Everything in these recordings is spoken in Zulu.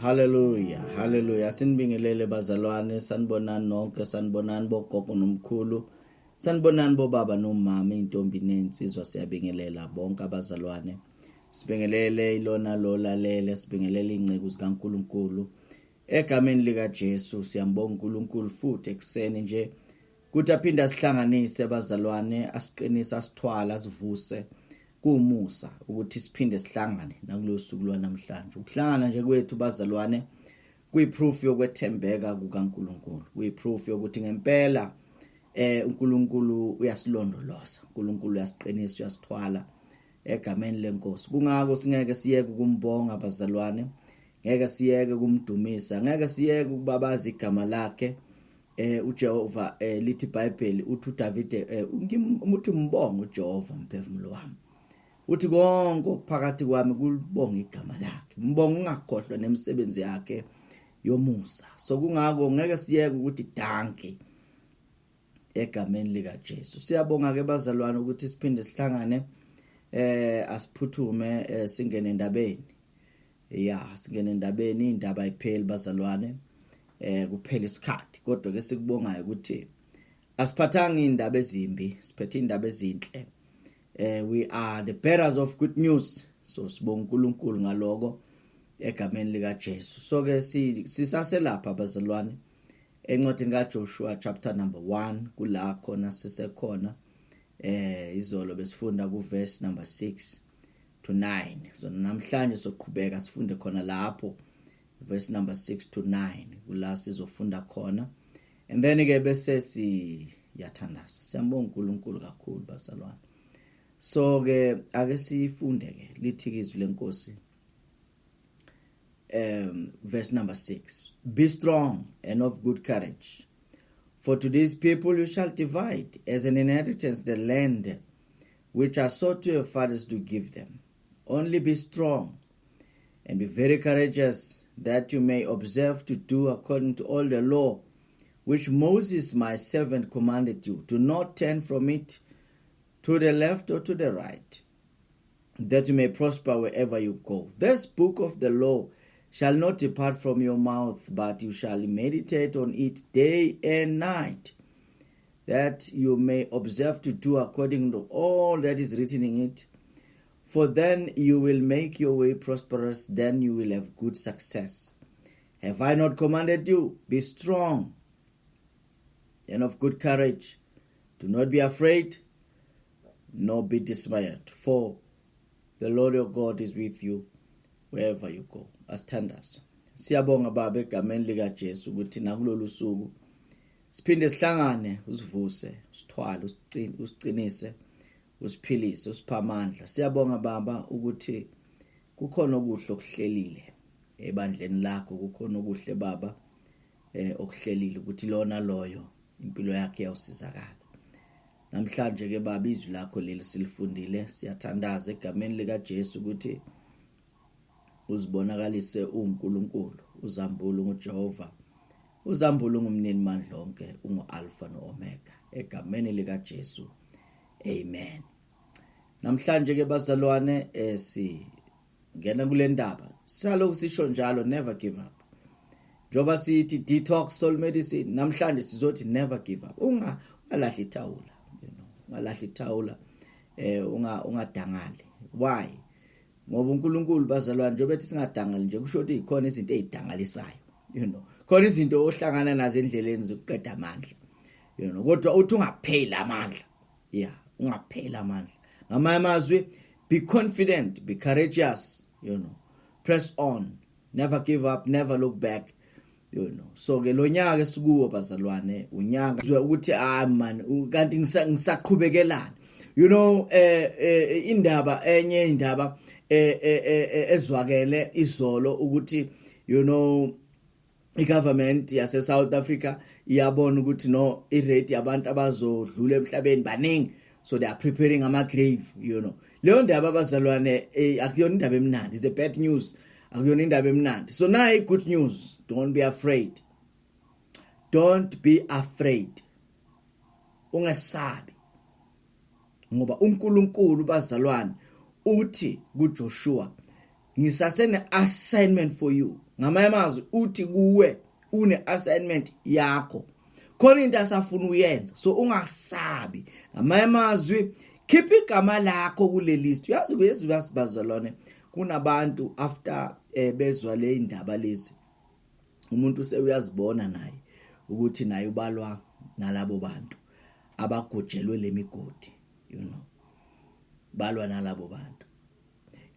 Hallelujah, hallelujah. Sinibingelele bazalwane, sanibonani nonke, sanibonani bogogo nomkhulu, sanibonani bobaba nomama, intombi nensizwa, siyabingelela bonke abazalwane. Sibingelele ilona lolalele, sibingelele ingceku zikaNkulunkulu. Egameni lika Jesu siyambonga uNkulunkulu futhi ekseni nje kuthi aphinda sihlanganise abazalwane, asiqinise, asithwala, asivuse. Kumusa ukuthi siphinde sihlangane nakulo suku lwanamhlanje. Ukuhlangana nje kwethu bazalwane kuyiproof yokwethembeka kukaNkulunkulu. Kuyiproof yokuthi ngempela uNkulunkulu uyasilondoloza. uNkulunkulu uyasiqinisa, uyasithwala egameni lenkosi. Kungako singeke siyeke ukumbonga bazalwane. Ngeke siyeke ukumdumisa, ngeke siyeke ukubabaza igama lakhe. uJehova lithi iBhayibheli uthi uDavid umuthi mbonga uJehova mphefumulo wami. Uthi konke okuphakathi kwami kulibonga igama lakhe. Mbonga ungakhohlwa nemisebenzi yakhe yomusa. So kungako ngeke siyeke ukuthi danke egameni lika Jesu. Siyabonga ke bazalwane ukuthi siphinde sihlangane asiphuthume singene endabeni. Singene endabeni, indaba ayipheli bazalwane. Kuphela isikhathi kodwa ke sikubongayo ukuthi asiphathanga indaba ezimbi, siphethe indaba ezinhle. We are the bearers of good news. So sibonga uNkulunkulu ngaloko egameni lika Jesu. So ke sisaselapha bazalwane encwadini kaJoshua chapter number 1 kula khona sisekhona izolo besifunda kuverse number 6 to 9. So namhlanje soqhubeka sifunde khona lapho verse number 6 to 9 kula sizofunda khona. And then ke bese siyathandaza. Siyambonga uNkulunkulu kakhulu bazalwane. So ke ake sifunde ke lithi izwi lenkosi verse number 6. Be strong and of good courage, for to these people you shall divide as an inheritance the land which I swore to your fathers to give them. Only be strong and be very courageous, that you may observe to do according to all the law which Moses my servant commanded you. Do not turn from it to the left or to the right, that you may prosper wherever you go. This book of the law shall not depart from your mouth, but you shall meditate on it day and night, that you may observe to do according to all that is written in it. For then you will make your way prosperous, then you will have good success. Have I not commanded you? Be strong and of good courage. Do not be afraid, nor be dismayed, for the Lord your God is with you wherever you go. Asithandaza. Siyabonga baba egameni lika Jesu ukuthi nakulolu suku siphinde sihlangane, usivuse, usithwale, usiqinise, usiphilise, usipha amandla. Siyabonga baba ukuthi kukhona okuhle okuhlelile ebandleni lakho, kukhona okuhle baba okuhlelile ukuthi lona loyo impilo yakhe yawusizakala. Namhlanje ke baba izwi lakho leli silifundile, siyathandaza egameni lika Jesu ukuthi uzibonakalise uNkulunkulu, uzambule uJehova, uzambule umnini mandla onke, ungu-Alpha no-Omega egameni lika Jesu. Amen. Namhlanje ke bazalwane ngena kule ndaba. Saloku sisho njalo, never give up. Njoba sithi detox soul medicine, namhlanje sizothi never give up. Ungalahli ithawula, ungalahli ithawula, ungadangali. Why? Ngoba uNkulunkulu bazalwane njengoba bethi singadangali nje kusho ukuthi ikhona izinto ezidangalisayo, khona izinto ohlangana nazo endleleni zokuqeda amandla, kodwa uthi ungapheli amandla. Ungapheli amandla. Ngamanye amazwi, be confident, be courageous, press on, never give up, never look back, So ke lo nyaka esikuwo bazalwane unyaka uzwe ukuthi man kanti ngisaqhubekelana. Indaba indaba ezwakele izolo ukuthi igovernment yase South Africa iyabona ukuthi no irate yabantu abazodlula emhlabeni baningi, so they are preparing ama grave. Leyo ndaba abazalwane akuyona indaba emnandi, is a bad news, akuyona indaba emnandi. So now good news, don't be afraid, don't be afraid, ungesabi, ngoba uNkulunkulu bazalwane uthi kuJoshua ngisasene assignment for you. Ngamanye amazwi uthi kuwe une assignment yakho. Khona into asafuna uyenza. So ungasabi. Ngamanye amazwi keep igama lakho kule list. Uyazi kuyezwe basibazalwane kunabantu after bezwa le indaba lezi. Umuntu useyazibona naye ukuthi naye ubalwa nalabo bantu abagojelwe lemigodi, you know. Balwa nalabo bantu.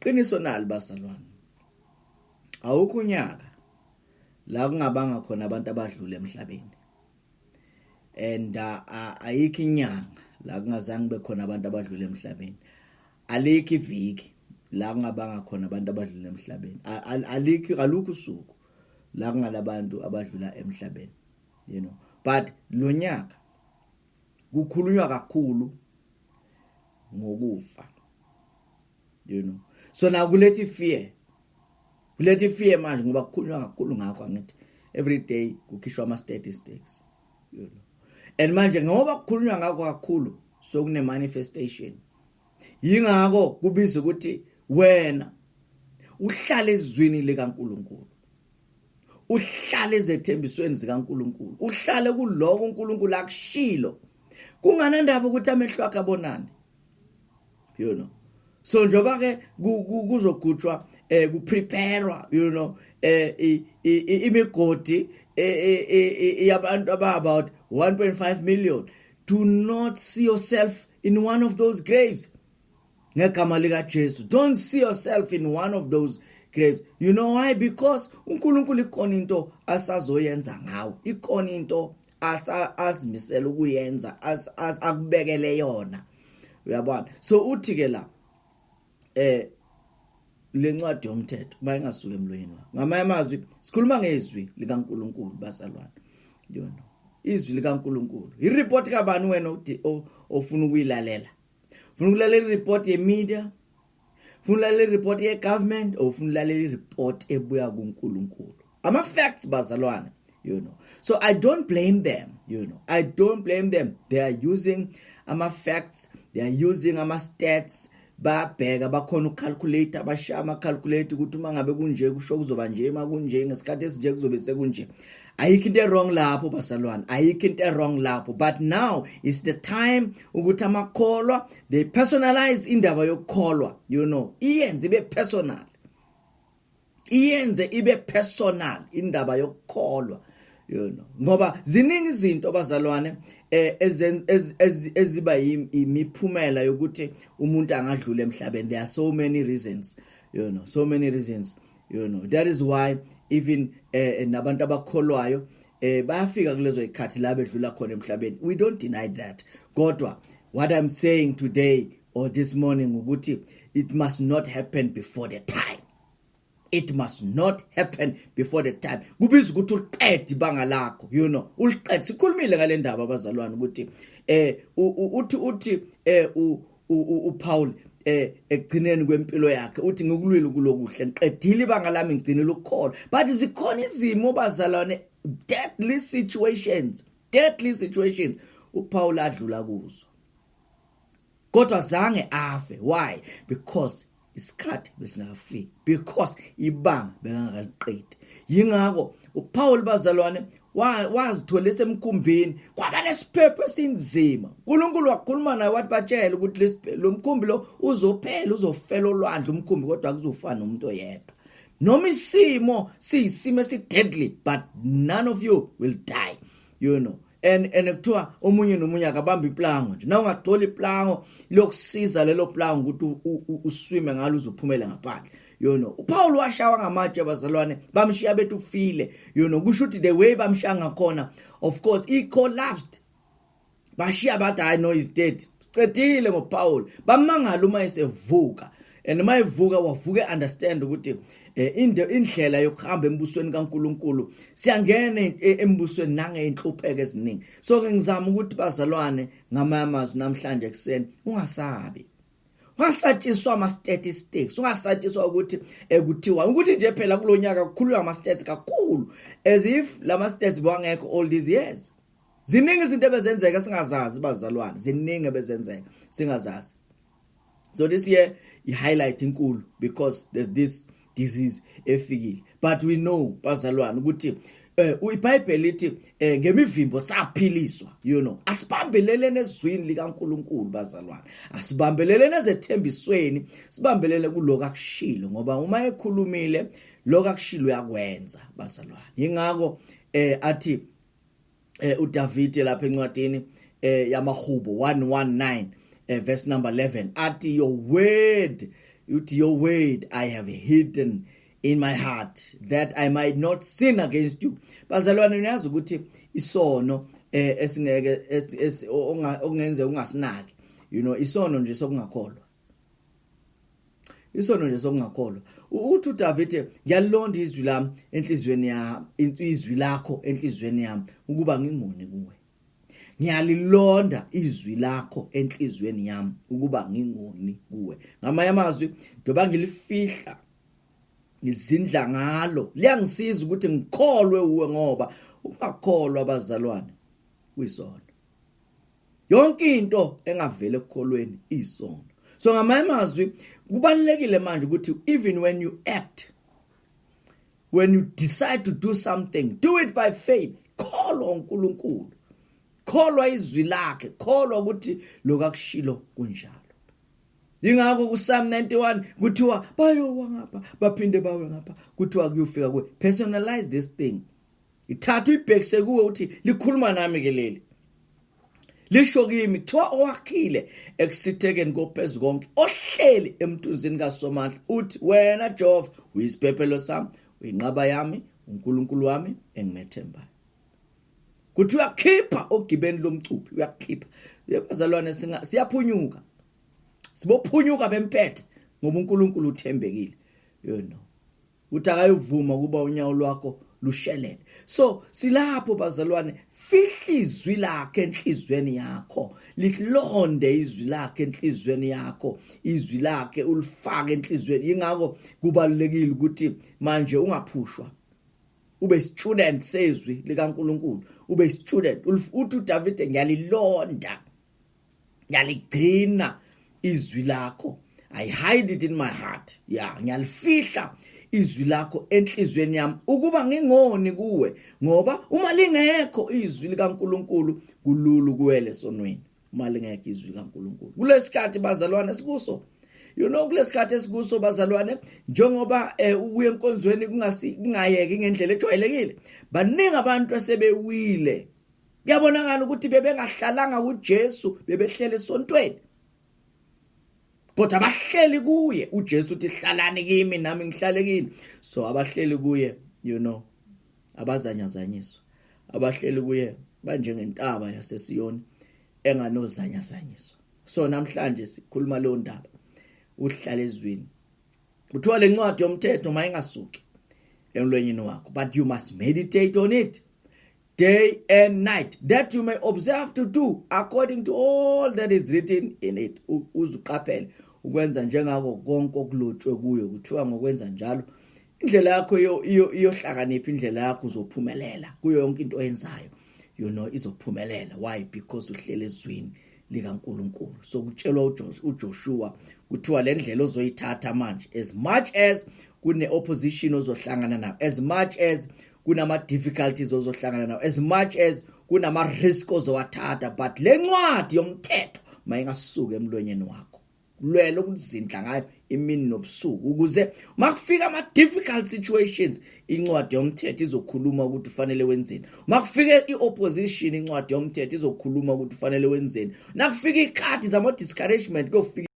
Qiniso nalo basalwane. Awukho unyaka la kungabanga khona abantu abadlule emhlabeni. And ayikho inyanga la kungazange bekhona abantu abadlule emhlabeni. Alikho iviki la kungabanga khona abantu abadlule emhlabeni. Alukho usuku la kungalabantu abadlula emhlabeni, you know. But lo nyaka kukhulunywa kakhulu ngokufa, you know. So na kulethi fear manje ngoba kukhulunywa kakhulu ngakho angithi every day kukhishwa ama statistics, you know. And manje ngoba kukhulunywa ngakho kakhulu so kune manifestation. Yingakho kubiza ukuthi wena uhlale ezwini likaNkulunkulu, uhlale ezethembisweni zikaNkulunkulu, uhlale kuloko uNkulunkulu akushilo. Kunganandaba ukuthi amehlo akhe abonane, you know. So njoba ke kuzogutshwa kupreparewa, you know, imigodi yabantu about 1.5 million. Do not see yourself in one of those graves. Ngegama lika Jesu, don't see yourself in one of those graves. You know why? Because uNkulunkulu ikhona into asazoyenza ngawo, ikhona into azimisela ukuyenza, akubekele yona. Uyabona? So uthi ke la lencwadi yomthetho bayingasuka emlonyeni wakho. Ngamanye amazwi sikhuluma ngezwi likaNkulunkulu basalwane. You know, izwi likaNkulunkulu. I-report kabani wena ofuna ukuyilalela? Ufuna ukulalela i-report ye-media? Ufuna ukulalela i-report ye-government? Or ufuna ukulalela i-report ebuya kuNkulunkulu? Ama-facts bazalwane, you know. So I don't blame them, you know. I don't blame them. They are using ama-facts, they are using ama-stats. Babheka bakhona ucalculate abashaya ama-calculate ukuthi uma ngabe kunje kusho kuzoba nje uma kunje ngesikhathi esinje kuzobe sekunje. Ayikho into wrong lapho basalwane, ayikho into wrong lapho. But now is the time ukuthi amakholwa they personalize indaba yokukholwa, you know. Iyenze ibe personal, iyenze ibe personal indaba yokukholwa, you know. Ngoba ziningi izinto bazalwane eziba imiphumela yokuthi umuntu angadlula emhlabeni. There are so many reasons, you know, so many reasons, you know. That is why even nabantu abakholwayo bayafika kulezo ikhathi la bedlula khona emhlabeni. We don't deny that. Kodwa what I'm saying today or this morning ukuthi it must not happen before the time. It must not happen before the time. Kubiza ukuthi uliqede ibanga lakho, you know. Uliqede. Sikhulumile ngale ndaba abazalwane ukuthi uthi uPaul ekugcineni kwempilo yakhe uthi ngikulwile kulokuhle ngiqedile ibanga lami ngigcinile ukukholwa. But zikhona izimo bazalwane, deadly situations uPaul adlula kuzo. Kodwa zange afe. Why? Because isikhathi besingafiki, because ibanga bengakaqedi. Yingakho uPaul bazalwane wazithola esemkhumbini kwaba nesiphepho sinzima. uNkulunkulu wakhuluma naye wathi batshele ukuthi lo mkhumbi lo uzophela, uzofela olwandle umkhumbi, kodwa akuzofana nomuntu oyedwa. Noma isimo siyisimo esi-deadly, but none of you will die, you know. And kuthiwa omunye nomunye akabamba iplango nje. Na ungadoli iplango lokusiza lelo plango ukuthi uswime ngalo uzophumela ngaphandle, you know. uPaul washawa ngamatshe abazalwane bamshiya bethu ufile, you know. Kusho ukuthi the way bamshiya ngakhona, of course he collapsed. Bashiya bathi I know he's dead. Cedile ngoPaul. Bamangala uma esevuka. And uma evuka wavuke understand ukuthi indlela yokuhamba embusweni kaNkulunkulu siyangena embusweni nangeinhlupheko eziningi. So ke ngizama ukuthi bazalwane ngamamazwi namhlanje ekseni ungasabi. Ungasatshiswa ama statistics, ungasatshiswa ukuthi kuthiwa ukuthi nje phela kulonyaka kukhulunywa ama stats kakhulu as if lama stats bangekho all these years. Ziningi izinto ebezenzeka singazazi bazalwane, ziningi ebezenzeka singazazi. So this year I highlight inkulu because there's this disease efikile. But we know bazalwane ukuthi iBhayibheli lithi ngemivimbo saphiliswa, asibambelelene ezwini likaNkulunkulu bazalwane, asibambelelene ezethembisweni, sibambelele kuloko akushilo, ngoba uma ekhulumile lokho akushilo yakwenza bazalwane. Yingakho athi uDavid lapha encwadini yamaHubo 119 verse number 11 athi your word I have hidden in my heart that I might not sin against you. Bazalwane, niyazi ukuthi isono esingeke okungenze ungasinaki, isono nje sokungakholwa. Isono nje sokungakholwa. Uthi uDavid, ngiyalonda izwi lami enhlizweni yami, izwi lakho enhlizweni yami ukuba ngingoni kuwe. Ngiyalilonda izwi lakho enhlizweni yami ukuba ngingoni kuwe. Ngamanye amazwi, ndoba ngilifihla ngizindla ngalo, liyangisiza ukuthi ngikholwe uwe, ngoba ungakholwa bazalwane kuyisono. Yonke into engavele ekukholweni isono. So ngamanye amazwi kubalekile manje ukuthi even when you act, when you decide to do something, do it by faith. Kholwa uNkulunkulu, kholwa izwi lakhe, kholwa ukuthi lokakushilo kunjalo. Yingakho kuPsalm 91 kuthiwa bayowa ngapha baphinde bawe ngapha, kuthiwa kuyofika kuwe. Personalize this thing. Ithatha ibhekise kuwe uthi likhuluma nami ke leli. Lisho kimi kuthiwa owakhile ekusithekeni kophezulu konke, ohleli emthunzini kaSomandla, uthi wena Jehova uyisiphephelo sami, uyinqaba yami, uNkulunkulu wami engimethembayo. Kuthi uyakhipha ogibeni lomcuphi, uyakhipha. Bazalwane, siyaphunyuka. Sibophunyuka bempethe ngoba uNkulunkulu uthembekile, uthi akayivuma kuba unyawo lwakho lushelele. So silapho bazalwane, fihla izwi lakhe enhlizweni yakho, lihlonde izwi lakhe enhlizweni yakho, izwi lakhe ulifake enhlizweni. Yingakho kubalekile ukuthi manje ungaphushwa, ube student sezwi likaNkulunkulu, ube student. Uthi uDavid, ngiyalilonda, ngiyaligcina izwi lakho, I hide it in my heart. Ngiyalifihla izwi lakho enhlizweni yami ukuba ngingoni kuwe, ngoba uma lingekho izwi likaNkulunkulu kulula ukuwela esonweni. Uma lingekho izwi likaNkulunkulu kulesikhathi bazalwane sikuso, kulesikhathi esikuso bazalwane, njengoba uye enkonzweni kungayeki ngendlela ejwayelekile, baningi abantu asebewile. Kuyabonakala ukuthi bebengahlalanga kuJesu, bebehlele esontweni, kodwa abahleli kuye. uJesu uthi hlalani kimi nami ngihlale kini. So abahleli kuye, abazanyazanyiswa, abahleli kuye banjengentaba yaseSiyoni enganozanyazanyiswa. So namhlanje sikhuluma lo ndaba, uhlala ezwini. Kuthiwa le ncwadi yomthetho mayingasuki emlonyeni wakho, but you must meditate on it day and night, that you may observe to do according to all that is written in it. Uzuqaphele ukwenza njengako konke okulotshwe kuyo. Kuthiwa ngokwenza njalo indlela yakho iyohlakanipha, indlela yakho uzophumelela kuyo yonke into oyenzayo, izophumelela. Why? Because uhlele ezwini likaNkulunkulu. So kutshelwa uJoshua kuthiwa le ndlela ozoyithatha manje, as much as kune opposition ozohlangana nayo, as much as kunama difficulties ozohlangana nayo, as much as kunama risk ozowathatha, but le ncwadi yomthetho mayingasuka emlonyeni wakho. Lwela ukuzindla ngayo imini nobusuku, ukuze makufika ama difficult situations, incwadi yomthetho izokhuluma ukuthi ufanele wenzeni. Makufika iopposition, incwadi yomthetho izokhuluma ukuthi ufanele wenzeni. Nakufika ikhathi zama discouragement, kufika